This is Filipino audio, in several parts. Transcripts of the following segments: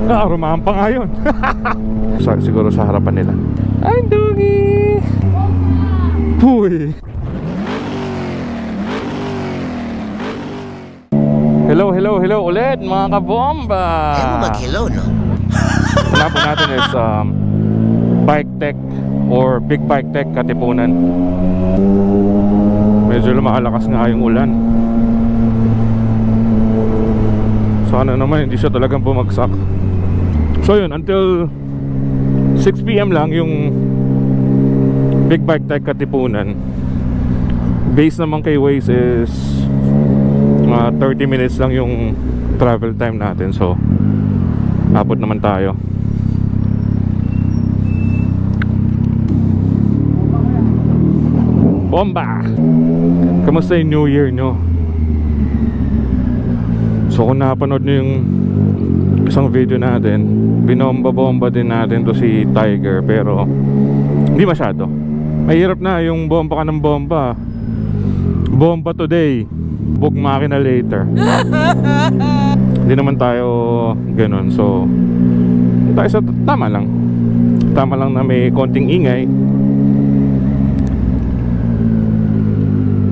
Rumahan pa nga yun. Siguro sa harapan nila. Ay, Doggy! Puy! Hello, hello, hello ulit mga kabomba! Ayaw mo mag-hello, no? Hanapin natin is Bike Tech or Big Bike Tech Katipunan. Medyo lumalakas nga yung ulan. Sana naman hindi siya talagang bumagsak. So yun, until 6 PM lang yung Big Bike Tech Katipunan. Base naman kay Waze is 30 minutes lang yung travel time natin. So abot naman tayo. Bomba! Kamusta yung New Year nyo? So kung napanood nyo yung isang video natin, binomba-bomba din natin to si Tiger. Pero hindi masyado. Mahirap na yung bomba ka ng bomba. Bomba today, bug makina later. Hindi naman tayo ganun. So tayo sa tama lang. Tama lang na may konting ingay.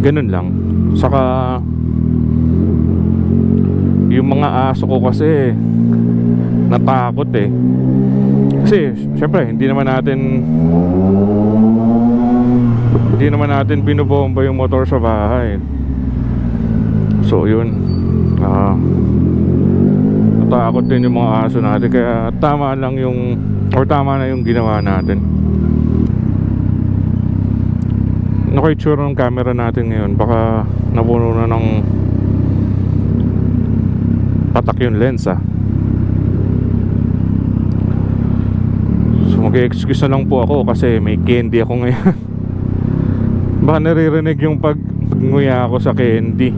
Ganun lang. Saka yung mga aso ko kasi natakot eh. Kasi syempre hindi naman natin binobomba yung motor sa bahay. So yun, natakot din yung mga aso natin. Kaya tama na yung ginawa natin. Naka-itsura ng camera natin ngayon, baka napuno na ng patak yung lens So mag-excuse na lang po ako kasi may candy ako ngayon. Baka naririnig yung pag-nguya ako sa candy.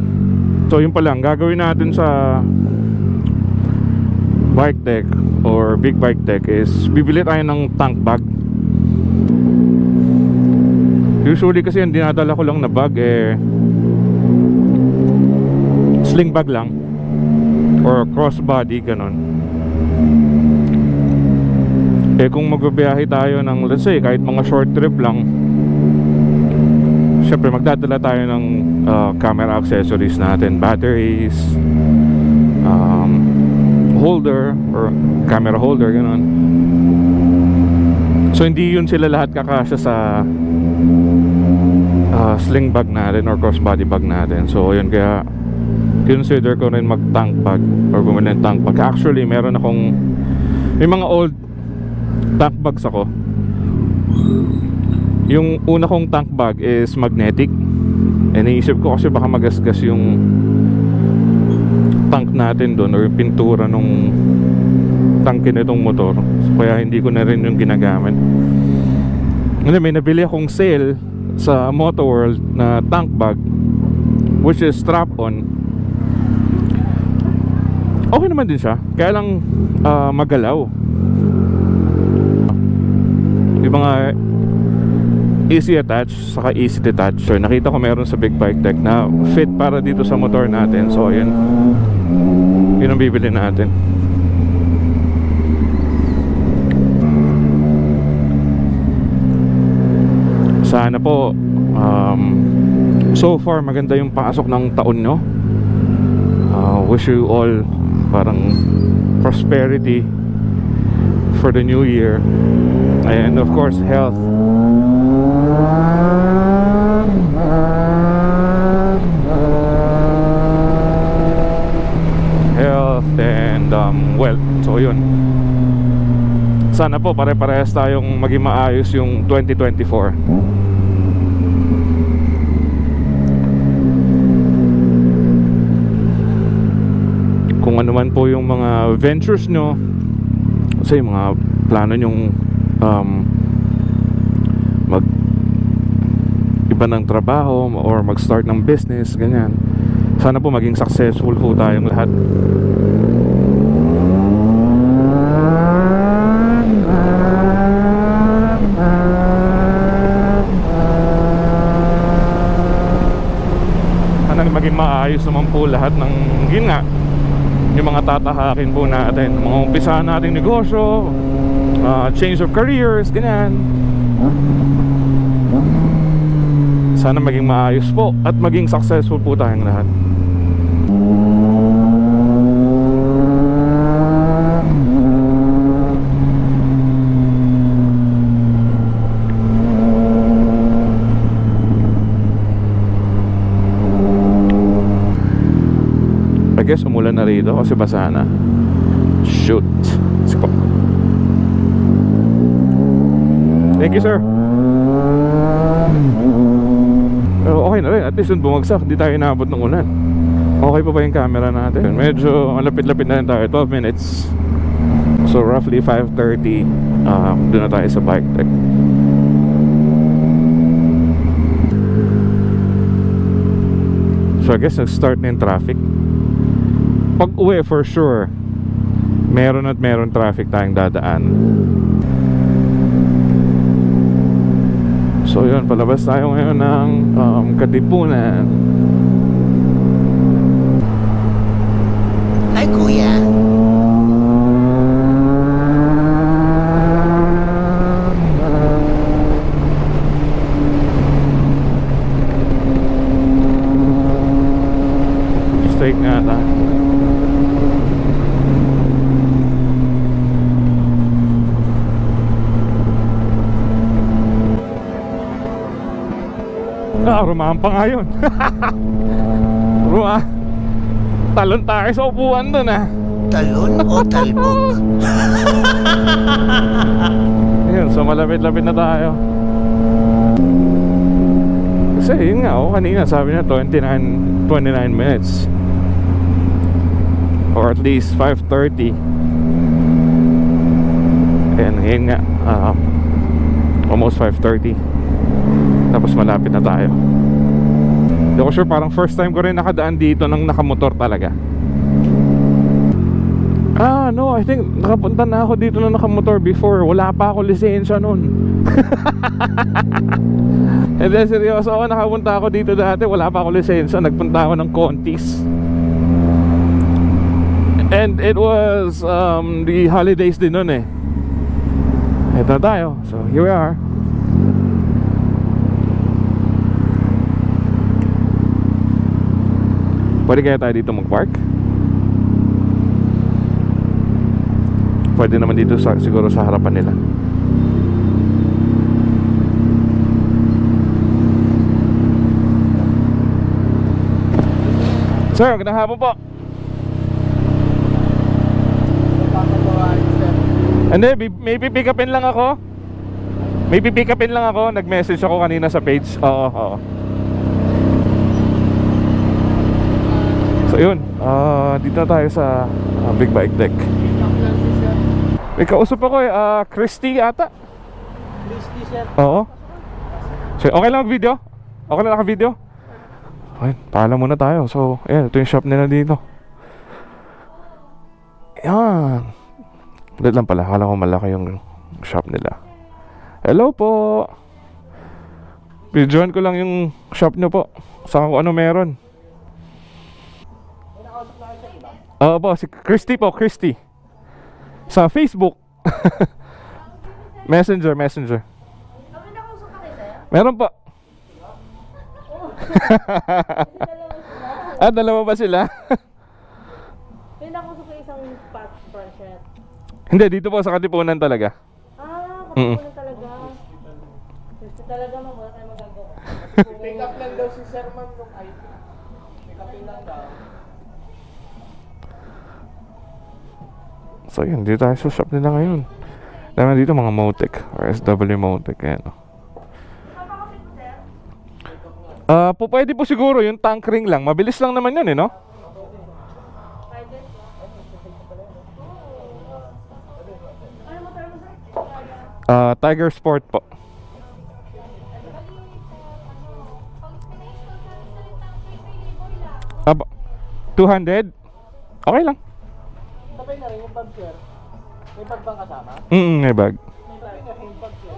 So yun pa lang, gagawin natin sa Bike Tech or Big Bike Tech is bibili tayo ng tank bag. Usually kasi yung dinadala ko lang na bag sling bag lang or crossbody, ganon. Kung magbabiyahe tayo ng, let's say, kahit mga short trip lang, syempre magdadala tayo ng camera accessories natin, batteries, holder or camera holder, ganon. So hindi yun sila lahat kakasya sa sling bag natin or crossbody bag natin. So yun, kaya consider ko rin mag tank bag or bumili ng tank bag. Actually may mga old tank bags ako. Yung una kong tank bag is magnetic. Iniisip ko kasi baka magasgas yung tank natin doon or yung pintura nung tangke nitong motor. So kaya hindi ko na rin yung ginagamit. May nabili akong sale sa Moto World na tank bag, which is strap-on. Okay naman din siya, kaya lang magalaw. Yung mga easy attach saka easy detach. So nakita ko meron sa Big Bike Tech na fit para dito sa motor natin. So yun ang bibili natin. Sana po so far maganda yung pasok ng taon, no? Wish you all parang prosperity for the new year, and of course health. And wealth. So yun, sana po pare-parehas tayong maging maayos yung 2024. Kung ano man po yung mga ventures nyo, kasi yung mga plano nyong mag iba ng trabaho or mag-start ng business, ganyan, sana po maging successful po tayong lahat. Sana maging maayos naman po lahat ng, yun nga, yung mga tatahakin po natin, mga umpisahan nating negosyo, change of careers, ganyan. Sana maging maayos po at maging successful po tayong lahat. I guess umulan na rito kasi basa na. Shoot. Sige po. Thank you, sir. Pero okay na rin. At least bumagsak. Hindi tayo inaabot ng ulan. Okay pa ba yung camera natin? Medyo malapit-lapit na rin tayo. 12 minutes. So roughly 5:30. Doon na tayo sa bike deck. So I guess nag-start na yung traffic. Pag uwi for sure, meron at meron traffic tayong dadaan. So yun, palabas tayo ngayon ng Katipunan. Hi, Kuya. Straight nga tayo. Rumahan pa nga yun. Talon tayo sa upuan dun Talon o talbog? Yun, so malapit-lapit na tayo. Kasi yun nga, kanina sabi niya 29 minutes. Or at least 5:30. And yun nga, almost 5:30. Tapos malapit na tayo. Hindi ko sure, parang first time ko rin nakadaan dito ng nakamotor talaga. No, I think nakapunta na ako dito ng nakamotor before. Wala pa ako lisensya nun. And then seryoso ako, nakapunta ako dito dati, wala pa ako lisensya. Nagpunta ako ng Contis. And it was the holidays din nun eh. Ito na tayo. So here we are. Pwede kaya tayo dito mag-park? Pwede naman dito siguro sa harapan nila. Sir, magandang hapon po. Hindi, may pipick upin lang ako. May pipick upin lang ako. Nag-message ako kanina sa page. Oo. So yun, dito na tayo sa Big Bike Deck. May kausap ako Christy ata. Christy, sir. Oo. So okay lang mag-video? Okay lang naka-video? Okay, paalam muna tayo. So ayan, ito yung shop nila dito. Ayan. Ulit lang pala, akala ko malaki yung shop nila. Hello po. Videoan ko lang yung shop nyo po. Saka kung ano meron. Oo po, si Christy po, Christy. Sa Facebook. Messenger. Meron po. Dalawa ba sila? May nakusok sa isang branch. Hindi, dito po sa Katipunan talaga. Katipunan talaga. Gusto talaga wala tayong magagawa. Pick up lang daw si Sir Ma'am nung IT. Pick up lang daw. So yun, dito tayo sa shop nila ngayon. Dami dito mga Motec or SW Motec. Ayan. Pwede po siguro yung tank ring lang. Mabilis lang naman yun no? Tiger Sport po. 200? Okay lang. Sabay na rin yung bag, sir. May bag bang kasama? May bag. May bag na yung bag, sir.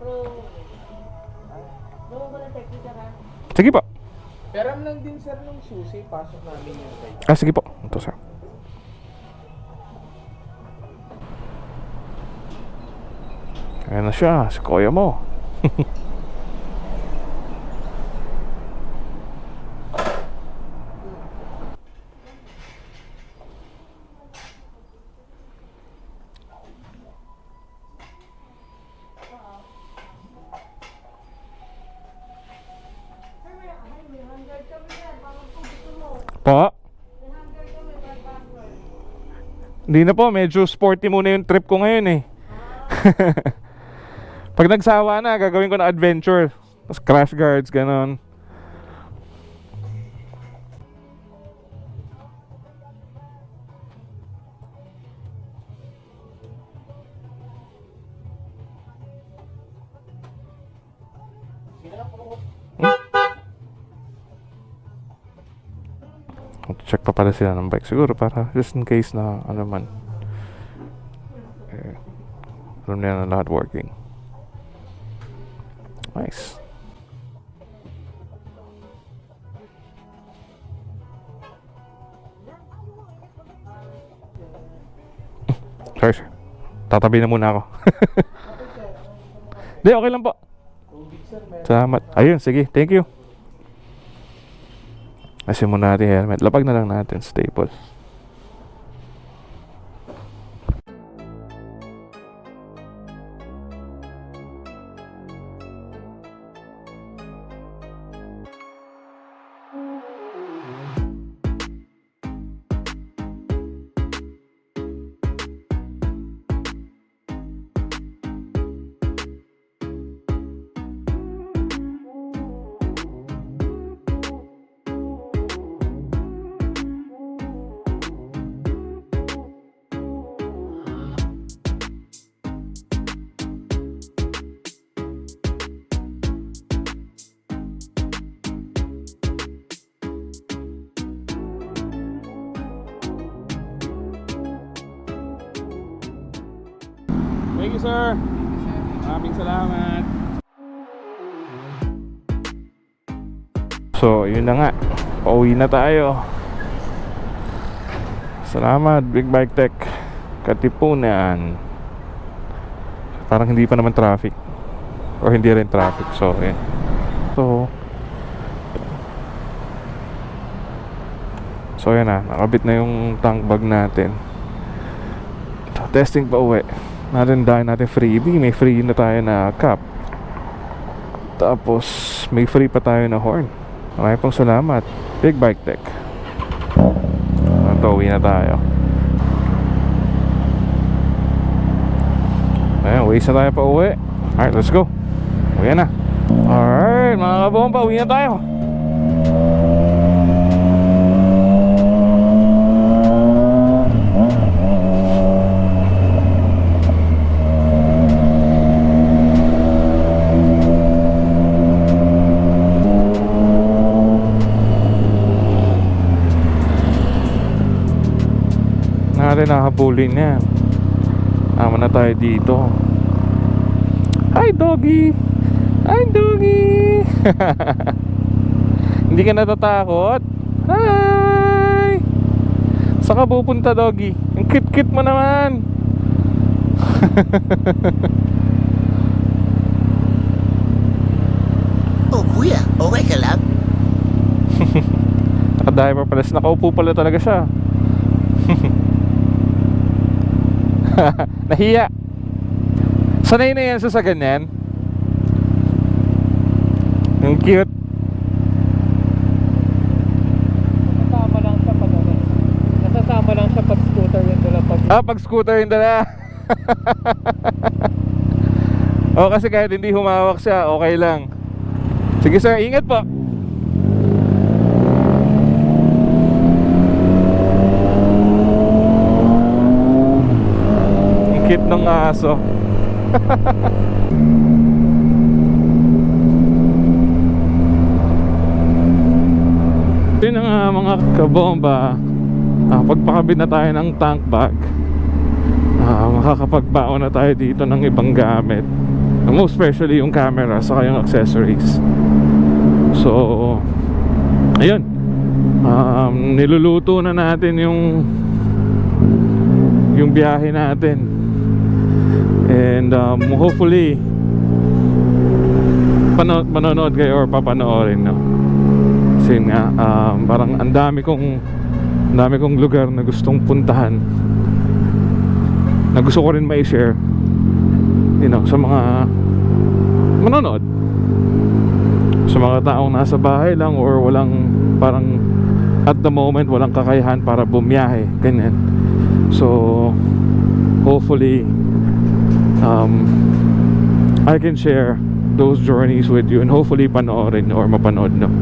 Pero, gawin ko ng technique ha? Sige po. Peram lang din sir ng susi, pasok namin yung kay. Ah, sige po. Ito, sir. Ayan na siya, si kuya mo. Po? Hindi na po, medyo sporty muna yung trip ko ngayon eh. Pag nagsawa na, gagawin ko na adventure. Tapos crash guards, ganon. Check pa pala sila ng bike siguro para just in case na ano man eh, alam nila na lahat working. Nice. Sorry sir, tatabi na muna ako. Hindi, okay lang po. Salamat. Ayun, sige, thank you. Kasi muna natin helmet. Lapag na lang natin, staple. Thank you, sir. Maraming salamat. So, yun na nga. Pauwi na tayo. Salamat, Big Bike Tech. Katipunan. Parang hindi pa naman traffic. O hindi rin traffic. So, yun. So, yun na. Nakabit na yung tank bag natin. Testing pa uwi. Dahil natin freebie. May free na tayo na cap. Tapos may free pa tayo na horn. Maraming pong salamat, Big Bike Tech. Uwi na tayo. Ayan, waste na tayo pa uwi. Alright, let's go. Uwi na. Alright, mga kabomba, uwi na tayo. Natin nakahabulin yan. Tama na tayo dito. Hi doggy. Hi doggy. Hindi ka natatakot? Hi. Saan ka pupunta doggy? Ang cute-cute mo naman. Oh, kuya, okay ka lang? Nakadiver pala. Nakaupo pala talaga siya. Nahiya. Sanay na yan sa ganyan. Ang cute. Nasasama lang siya pag ano. Nasasama lang siya pag scooter yung dala pag. Pag scooter yung dala. Kasi kahit hindi humawak siya, okay lang. Sige sir, ingat po. Cute ng aso. Yun ang mga kabomba. Pagpakabit na tayo ng tank bag, makakapagbaon na tayo dito ng ibang gamit, most especially yung camera saka yung accessories. So ayun, niluluto na natin yung biyahe natin. And hopefully manonood kayo or papanoorin, no? Kasi nga parang ang dami kong lugar na gustong puntahan, na gusto ko rin mai-share, you know, sa mga manonood, sa mga taong nasa bahay lang or walang, parang at the moment walang kakayahan para bumiyahe, ganyan. So hopefully I can share those journeys with you, and hopefully panoorin or mapanood, no?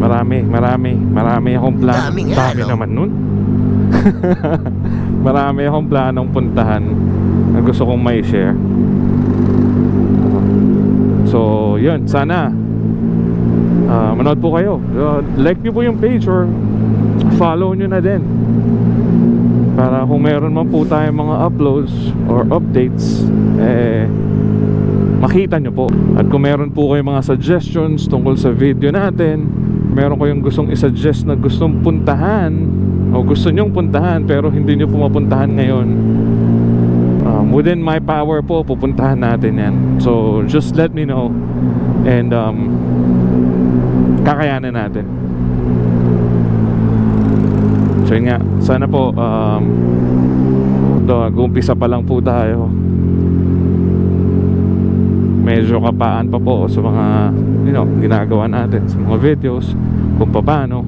Marami akong plano. Dami nga, Dami no? naman nun. Marami akong planong puntahan na gusto kong may share. So yun, sana manood po kayo. Like nyo po yung page or follow nyo na din, para kung meron man po tayong mga uploads or updates, makita nyo po. At kung meron po kayong mga suggestions tungkol sa video natin, meron kayong gustong isuggest na gustong puntahan o gusto nyong puntahan pero hindi nyo pumapuntahan ngayon, within my power po, pupuntahan natin yan. So just let me know, and kakayanin natin. So yun nga, sana po umpisa pa lang po tayo. Medyo kapaan pa po sa mga, you know, ginagawa natin sa mga videos, kung paano.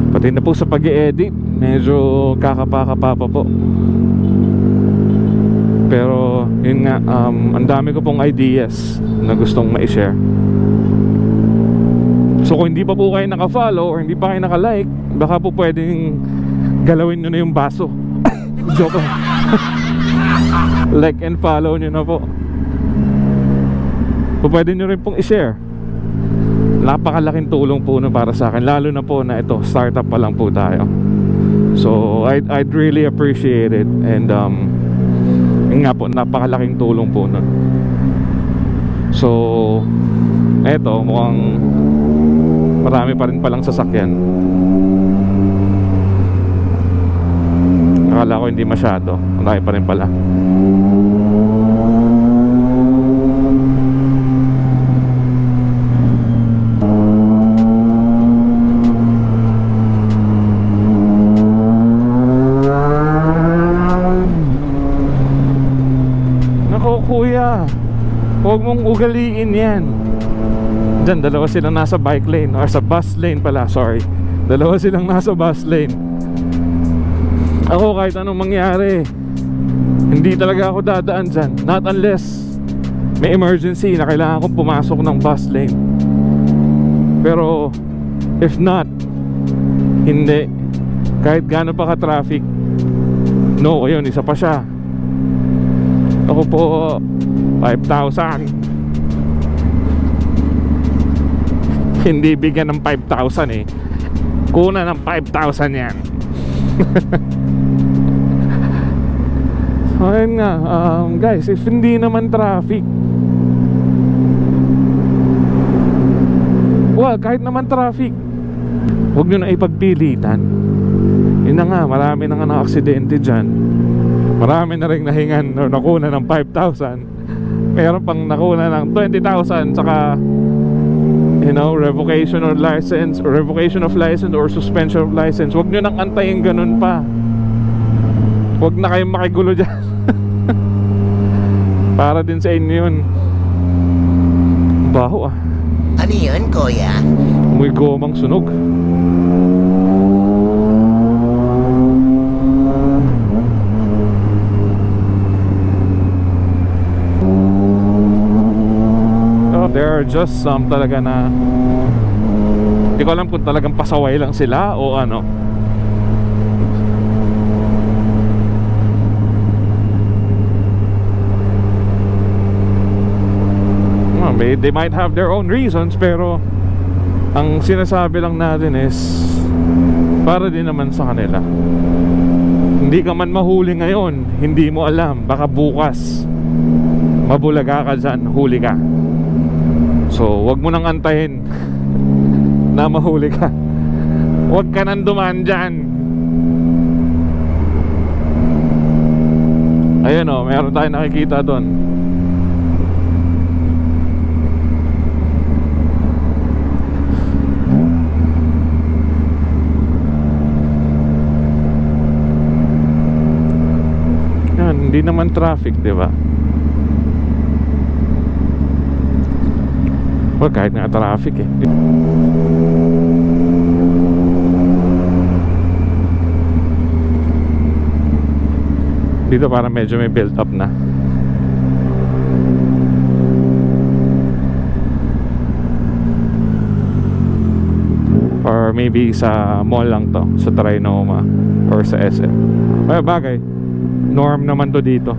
Pati na po sa pag-i-edit, medyo kakapa-kapa pa po. Pero yun nga, ang dami ko pong ideas na gustong ma-share. So kung hindi pa po kayo naka-follow or hindi pa kayo naka-like, baka po pwedeng galawin nyo na yung baso. Joke lang. Like and follow nyo na po. Pwede nyo rin pong i-share. Napakalaking tulong po na para sa akin, lalo na po na ito, startup pa lang po tayo. So I'd really appreciate it. And yun nga po, napakalaking tulong po nun. So eto, mukhang marami pa rin palang sasakyan. Akala ko hindi masyado, marami pa rin pala. Kuya, huwag mong ugaliin yan. Diyan, dalawa silang nasa bike lane, or sa bus lane pala, sorry. Dalawa silang nasa bus lane. Ako kahit anong mangyari, hindi talaga ako dadaan dyan. Not unless may emergency na kailangan kong pumasok ng bus lane. Pero if not, hindi. Kahit gaano pa ka-traffic, no, yun, isa pa siya. Ako po, 5,000. Hindi bigyan ng 5,000 eh. Kuna ng 5,000 yan. So ayun nga, guys, if hindi naman traffic, well, kahit naman traffic, huwag nyo na ipagpilitan. Yun na nga, marami na nga na-aksidente dyan. Marami na rin nahingan o nakuna ng 5,000. Meron pang nakuna ng 20,000. Saka, you know, revocation of license or revocation of license or suspension of license. Huwag nyo nang antayin ganun pa. Huwag na kayong makigulo dyan. Para din sa inyo yun. Baho ah. Ano yun, kuya? Muy gomang sunog. There are just some talaga na hindi ko alam kung talagang pasaway lang sila o ano. They might have their own reasons, pero ang sinasabi lang natin is para din naman sa kanila. Hindi ka man mahuli ngayon, hindi mo alam, baka bukas mabulaga ka dyan, huli ka. So wag mo nang antayin na mahuli ka. Wag ka nang dumaan dyan. Ayun o, meron tayong nakikita doon. Yan, hindi naman traffic, di ba? Well, kahit nga traffic eh. Dito parang medyo may build up na. Or maybe sa mall lang to, sa Trinoma or sa SM. Ay, bagay, norm naman to dito.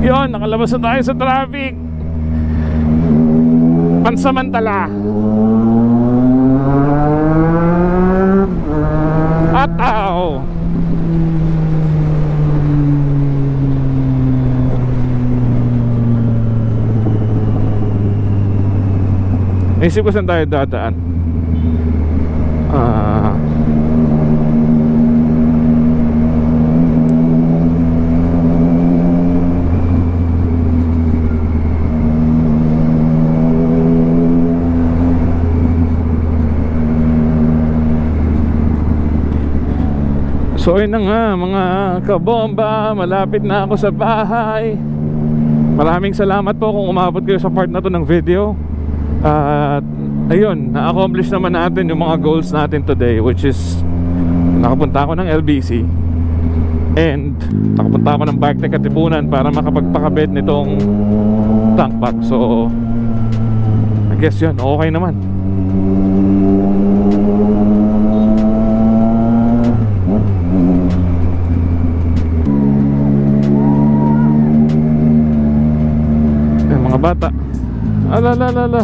Yun, nakalabas na tayo sa traffic. Pansamantala. Ataw. Naisip ko saan tayo dadaan. So yun na nga mga kabomba, malapit na ako sa bahay. Maraming salamat po kung umabot kayo sa part na to ng video. At ayun, na-accomplish naman natin yung mga goals natin today, which is nakapunta ako ng LBC and nakapunta ako ng Bike Katipunan para makapagpakabit nitong tank pack. So I guess yun, okay naman. Mga bata, alalalala.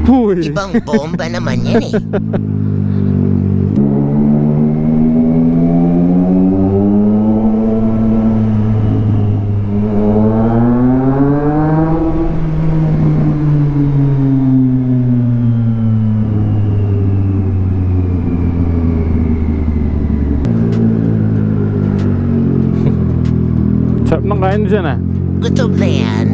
Uy. Ibang bomba naman yan eh. Sarap ng kain dyan ah. Gutom na yan.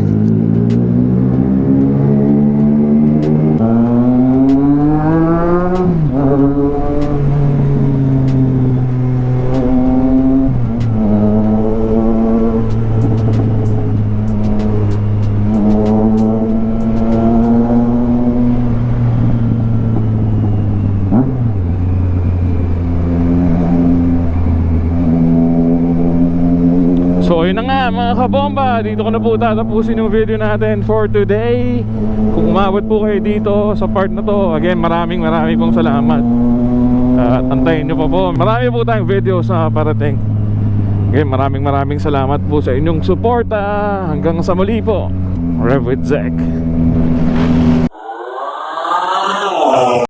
So yun na nga mga kabomba, dito ko na po tatapusin yung video natin for today. Kung umabot po kayo dito sa part na to, again maraming pong salamat. At antayin nyo pa po, marami po tayong video sa parating. Again maraming salamat po sa inyong suporta. Hanggang sa muli po, Rev with Zach.